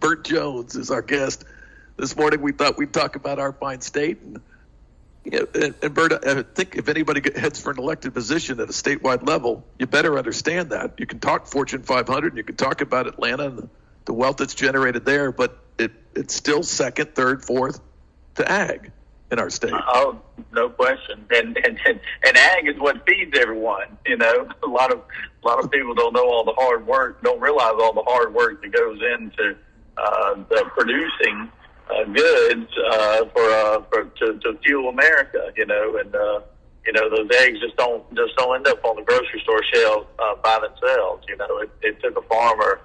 Burt Jones is our guest. This morning we thought we'd talk about our fine state. And Burt, I think if anybody heads for an elected position at a statewide level, you better understand that. You can talk Fortune 500, and you can talk about Atlanta and the wealth that's generated there, but it's still second, third, fourth to ag in our state. Oh, no question. And ag is what feeds everyone. You know, a lot of people don't know all the hard work, don't realize all the hard work that goes into the producing goods to fuel America. You know, and those eggs just don't end up on the grocery store shelves by themselves. You know, it took a farmer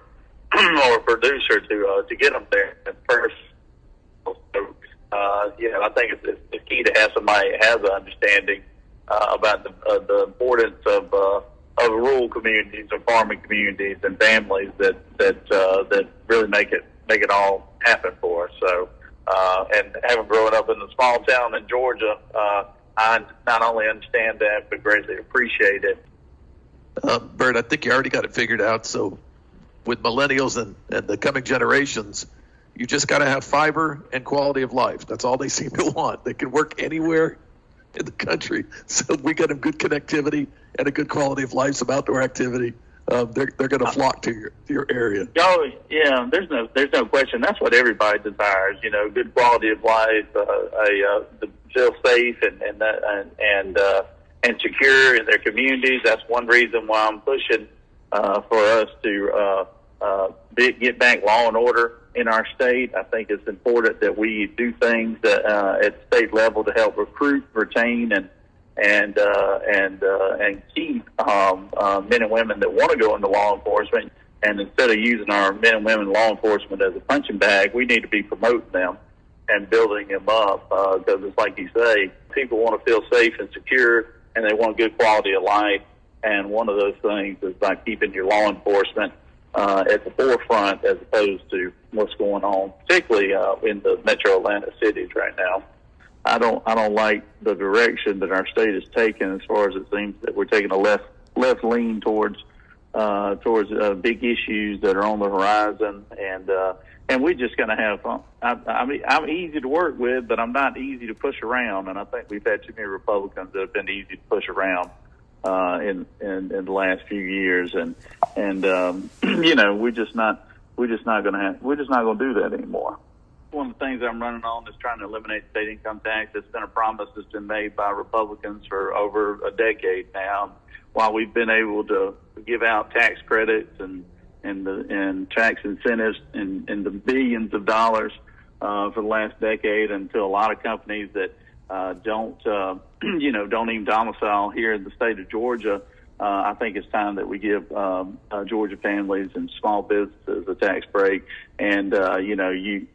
or a producer to get them there first. So, I think it's key to have somebody that has an understanding about the importance of rural communities and farming communities and families that really make it all happen for us. So, and having grown up in a small town in Georgia, I not only understand that but greatly appreciate it. Burt, I think you already got it figured out. So, with millennials and the coming generations, you just got to have fiber and quality of life. That's all they seem to want. They can work anywhere in the country. So we got them good connectivity and a good quality of life, some outdoor activity. They're going to flock to your area. Oh yeah, there's no question. That's what everybody desires. You know, good quality of life, to feel safe and secure in their communities. That's one reason why I'm pushing for us to get back law and order in our state. I think it's important that we do things at state level to help recruit, retain, and keep men and women that want to go into law enforcement. And instead of using our men and women in law enforcement as a punching bag, we need to be promoting them and building them up. Because it's like you say, people want to feel safe and secure, and they want good quality of life. And one of those things is by keeping your law enforcement at the forefront as opposed to what's going on, particularly in the metro Atlanta cities right now. I don't like the direction that our state is taking, as far as it seems that we're taking a left lean towards big issues that are on the horizon, and we're just going to have fun. I'm easy to work with, but I'm not easy to push around, and I think we've had too many Republicans that have been easy to push around in the last few years, and we're just not going to do that anymore. One of the things I'm running on is trying to eliminate state income tax. It's been a promise that's been made by Republicans for over a decade now. While we've been able to give out tax credits and tax incentives in the billions of dollars for the last decade, and to a lot of companies that don't even domicile here in the state of Georgia, I think it's time that we give Georgia families and small businesses a tax break. And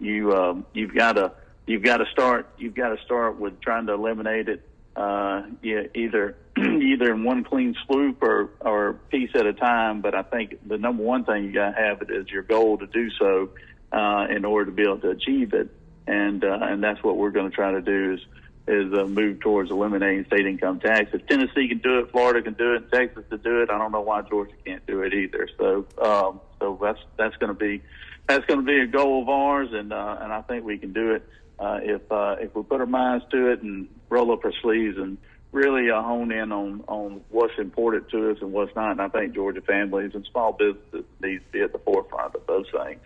you've got to start with trying to eliminate it either in one clean swoop or piece at a time. But I think the number one thing you got to have it as your goal to do so in order to be able to achieve it. And that's what we're going to try to do is move towards eliminating state income tax. If Tennessee can do it, Florida can do it, and Texas can do it, I don't know why Georgia can't do it either. So that's going to be a goal of ours, and I think we can do it if we put our minds to it and roll up our sleeves and really hone in on what's important to us and what's not. And I think Georgia families and small businesses need to be at the forefront of those things.